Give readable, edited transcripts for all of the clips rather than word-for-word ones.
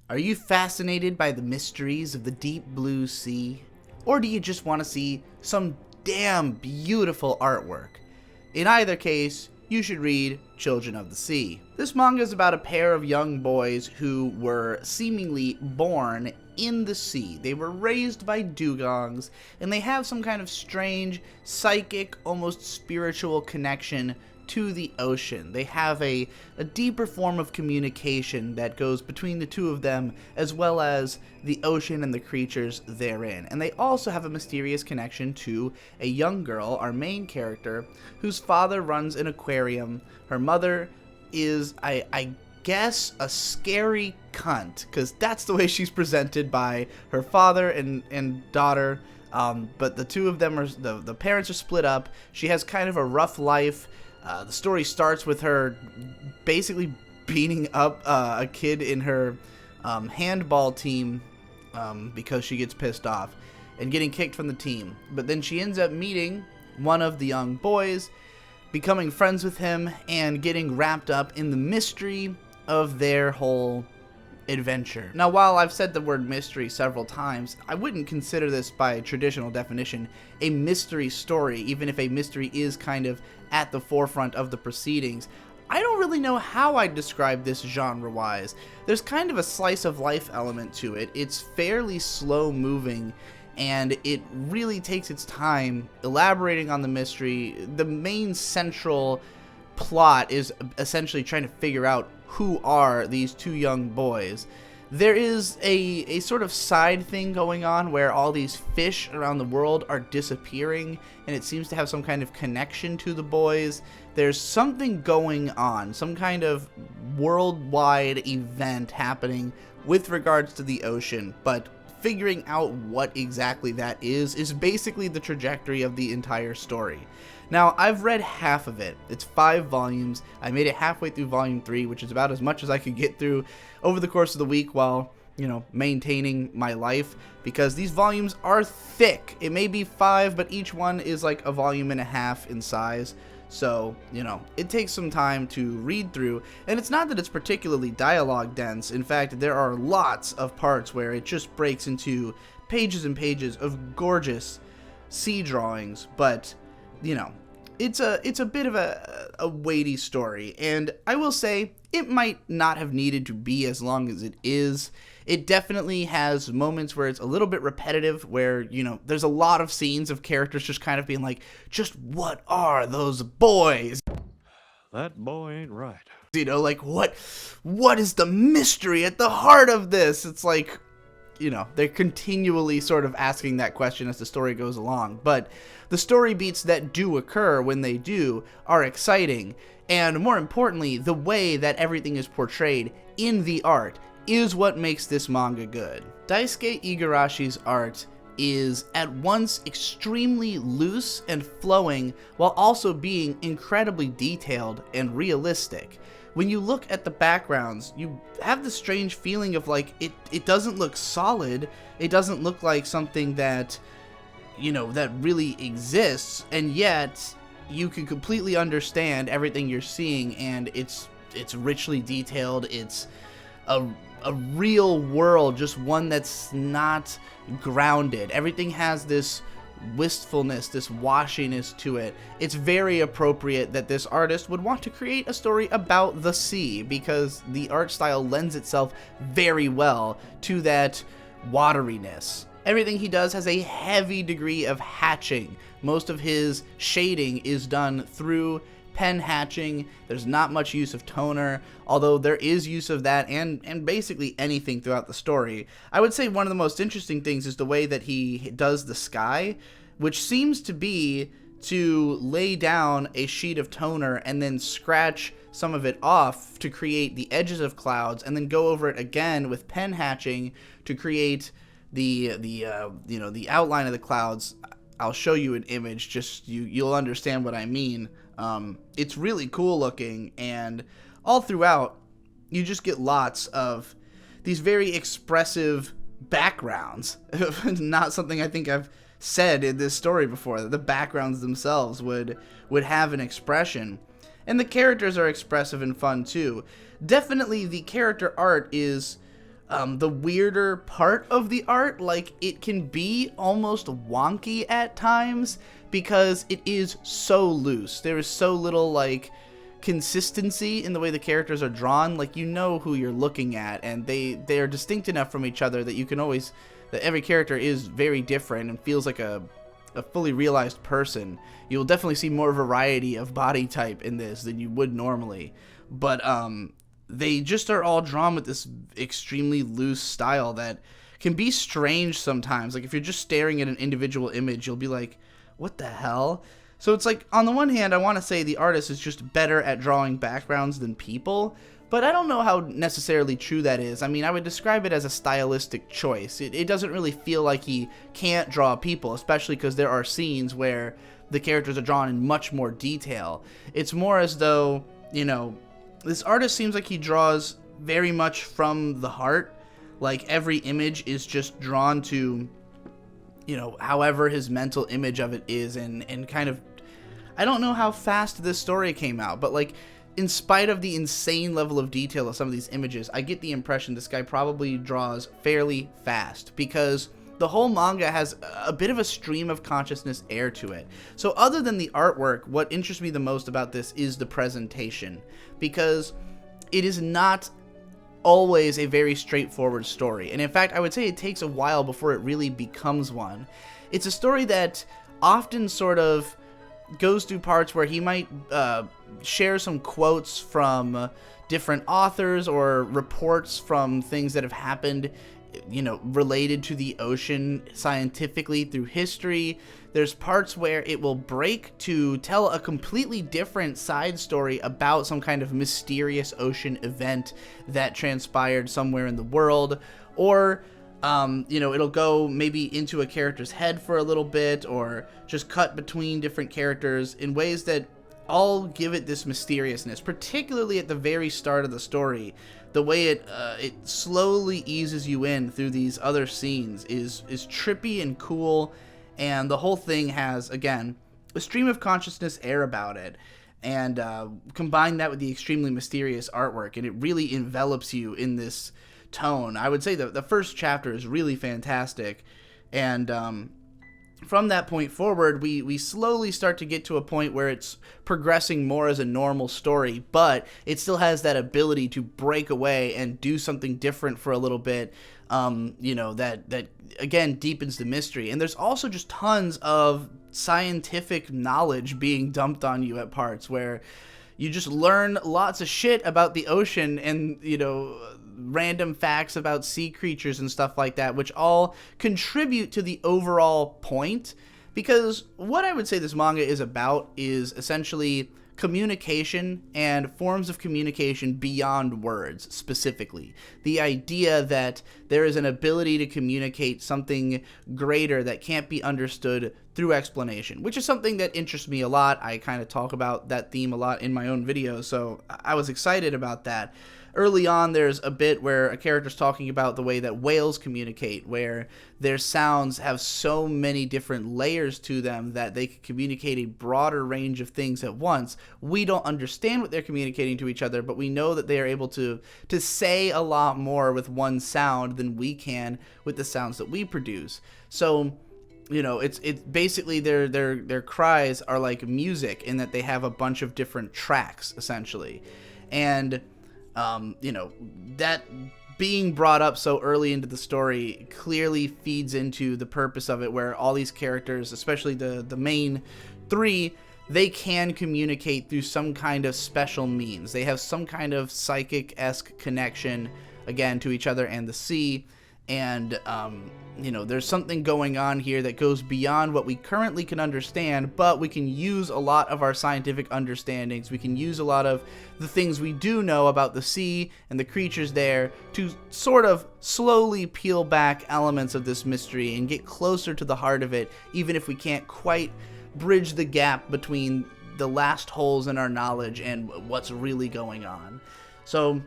Are you fascinated by the mysteries of the deep blue sea? Or do you just want to see some damn beautiful artwork? In either case, you should read Children of the Sea. This manga is about a pair of young boys who were seemingly born in the sea. They were raised by dugongs, and they have some kind of strange, psychic, almost spiritual connection to the ocean. They have a deeper form of communication that goes between the two of them, as well as the ocean and the creatures therein. And they also have a mysterious connection to a young girl, our main character, whose father runs an aquarium. Her mother is, I guess, a scary cunt, because that's the way she's presented by her father and daughter. But the two of them are, the parents are split up. She has kind of a rough life. The story starts with her basically beating up a kid in her handball team because she gets pissed off and getting kicked from the team. But then she ends up meeting one of the young boys, becoming friends with him, and getting wrapped up in the mystery of their whole adventure. Now, while I've said the word mystery several times, I wouldn't consider this by traditional definition a mystery story, even if a mystery is kind of at the forefront of the proceedings. I don't really know how I'd describe this genre-wise. There's kind of a slice of life element to it. It's fairly slow moving, and it really takes its time elaborating on the mystery. The main central plot is essentially trying to figure out who are these two young boys. There is a sort of side thing going on where all these fish around the world are disappearing, and it seems to have some kind of connection to the boys. There's something going on, some kind of worldwide event happening with regards to the ocean, but figuring out what exactly that is basically the trajectory of the entire story. Now, I've read half of it. It's 5 volumes. I made it halfway through volume 3, which is about as much as I could get through over the course of the week while, maintaining my life, because these volumes are thick. It may be 5, but each one is like a volume and a half in size. So, it takes some time to read through, and it's not that it's particularly dialogue dense. In fact, there are lots of parts where it just breaks into pages and pages of gorgeous sea drawings, but it's a bit of a weighty story, and I will say it might not have needed to be as long as it is. It definitely has moments where it's a little bit repetitive, where, there's a lot of scenes of characters just kind of being like, just what are those boys? That boy ain't right. Like, what is the mystery at the heart of this? It's like, they're continually sort of asking that question as the story goes along. But the story beats that do occur when they do are exciting. And more importantly, the way that everything is portrayed in the art is what makes this manga good. Daisuke Igarashi's art is at once extremely loose and flowing while also being incredibly detailed and realistic. When you look at the backgrounds, you have the strange feeling of like, it doesn't look solid. It doesn't look like something that, that really exists, and yet you can completely understand everything you're seeing, and it's richly detailed. It's a real world, just one that's not grounded. Everything has this wistfulness, this washiness to it. It's very appropriate that this artist would want to create a story about the sea, because the art style lends itself very well to that wateriness. Everything he does has a heavy degree of hatching. Most of his shading is done through pen hatching. There's not much use of toner, although there is use of that and basically anything throughout the story. I would say one of the most interesting things is the way that he does the sky, which seems to be to lay down a sheet of toner and then scratch some of it off to create the edges of clouds, and then go over it again with pen hatching to create the outline of the clouds. I'll show you an image, just you'll understand what I mean. It's really cool looking, and all throughout you just get lots of these very expressive backgrounds. Not something I think I've said in this story before, that the backgrounds themselves would have an expression. And the characters are expressive and fun too. Definitely the character art is the weirder part of the art. Like, it can be almost wonky at times because it is so loose. There is so little, like, consistency in the way the characters are drawn. Like, you know who you're looking at, and they are distinct enough from each other that you can always, that every character is very different and feels like a fully realized person. You'll definitely see more variety of body type in this than you would normally, but they just are all drawn with this extremely loose style that can be strange sometimes. Like, if you're just staring at an individual image, you'll be like, what the hell? So it's like, on the one hand, I want to say the artist is just better at drawing backgrounds than people, but I don't know how necessarily true that is. I mean, I would describe it as a stylistic choice. It doesn't really feel like he can't draw people, especially because there are scenes where the characters are drawn in much more detail. It's more as though, you know, this artist seems like he draws very much from the heart. Like, every image is just drawn to, you know, however his mental image of it is, and kind of, I don't know how fast this story came out, but like, in spite of the insane level of detail of some of these images, I get the impression this guy probably draws fairly fast, because the whole manga has a bit of a stream of consciousness air to it. So other than the artwork, what interests me the most about this is the presentation, because it is not always a very straightforward story. And in fact, I would say it takes a while before it really becomes one. It's a story that often sort of goes through parts where he might share some quotes from different authors or reports from things that have happened, you know, related to the ocean scientifically through history. There's parts where it will break to tell a completely different side story about some kind of mysterious ocean event that transpired somewhere in the world, or you know, it'll go maybe into a character's head for a little bit, or just cut between different characters in ways that all give it this mysteriousness, particularly at the very start of the story. The way it slowly eases you in through these other scenes is trippy and cool, and the whole thing has, again, a stream of consciousness air about it, and combine that with the extremely mysterious artwork, and it really envelops you in this tone. I would say that the first chapter is really fantastic, and from that point forward, we slowly start to get to a point where it's progressing more as a normal story, but it still has that ability to break away and do something different for a little bit, you know, that again deepens the mystery. And there's also just tons of scientific knowledge being dumped on you at parts where you just learn lots of shit about the ocean, and, you know, random facts about sea creatures and stuff like that, which all contribute to the overall point. Because what I would say this manga is about is essentially communication and forms of communication beyond words. Specifically, the idea that there is an ability to communicate something greater that can't be understood through explanation, which is something that interests me a lot. I kind of talk about that theme a lot in my own videos, so I was excited about that. Early on, there's a bit where a character's talking about the way that whales communicate, where their sounds have so many different layers to them that they can communicate a broader range of things at once. We don't understand what they're communicating to each other, but we know that they are able to say a lot more with one sound than we can with the sounds that we produce. So, you know, it's basically their cries are like music in that they have a bunch of different tracks, essentially. And you know, that being brought up so early into the story clearly feeds into the purpose of it, where all these characters, especially the main three, they can communicate through some kind of special means. They have some kind of psychic-esque connection, again, to each other and the sea. And, you know, there's something going on here that goes beyond what we currently can understand, but we can use a lot of our scientific understandings. We can use a lot of the things we do know about the sea and the creatures there to sort of slowly peel back elements of this mystery and get closer to the heart of it, even if we can't quite bridge the gap between the last holes in our knowledge and what's really going on. So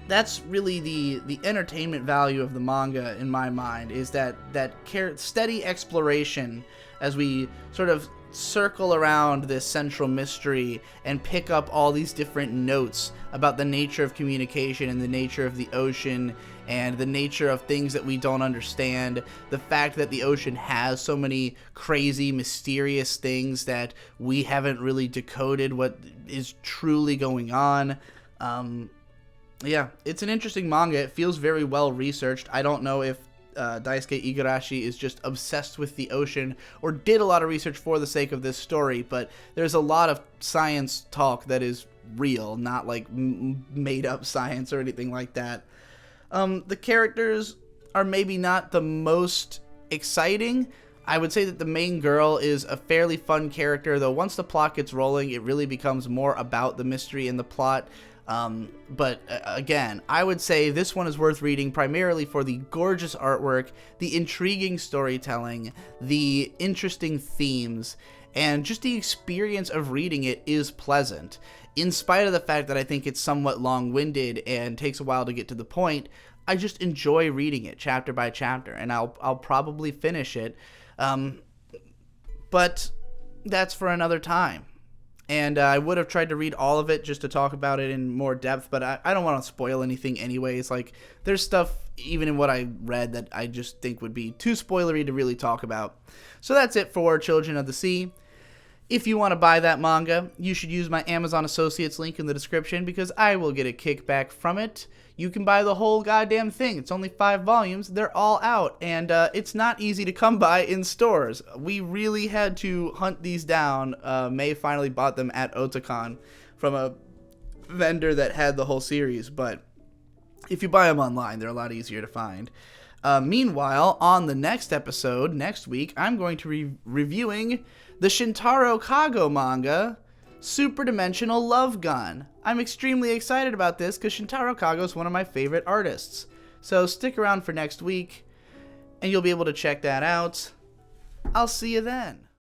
that's really the entertainment value of the manga in my mind, is that steady exploration as we sort of circle around this central mystery and pick up all these different notes about the nature of communication and the nature of the ocean and the nature of things that we don't understand, the fact that the ocean has so many crazy, mysterious things that we haven't really decoded what is truly going on. Yeah, it's an interesting manga. It feels very well researched. I don't know if Daisuke Igarashi is just obsessed with the ocean or did a lot of research for the sake of this story, but there's a lot of science talk that is real, not like made up science or anything like that. The characters are maybe not the most exciting. I would say that the main girl is a fairly fun character, though once the plot gets rolling, it really becomes more about the mystery and the plot. But again, I would say this one is worth reading primarily for the gorgeous artwork, the intriguing storytelling, the interesting themes, and just the experience of reading it is pleasant. In spite of the fact that I think it's somewhat long-winded and takes a while to get to the point, I just enjoy reading it chapter by chapter, and I'll probably finish it. But that's for another time. And I would have tried to read all of it just to talk about it in more depth, but I don't want to spoil anything anyways. Like, there's stuff, even in what I read, that I just think would be too spoilery to really talk about. So that's it for Children of the Sea. If you want to buy that manga, you should use my Amazon Associates link in the description because I will get a kickback from it. You can buy the whole goddamn thing. It's only 5 volumes. They're all out, and it's not easy to come by in stores. We really had to hunt these down. May finally bought them at Otakon from a vendor that had the whole series, but if you buy them online, they're a lot easier to find. Meanwhile, on the next episode, next week, I'm going to be reviewing the Shintaro Kago manga, Super Dimensional Love Gun. I'm extremely excited about this because Shintaro Kago is one of my favorite artists. So stick around for next week, and you'll be able to check that out. I'll see you then.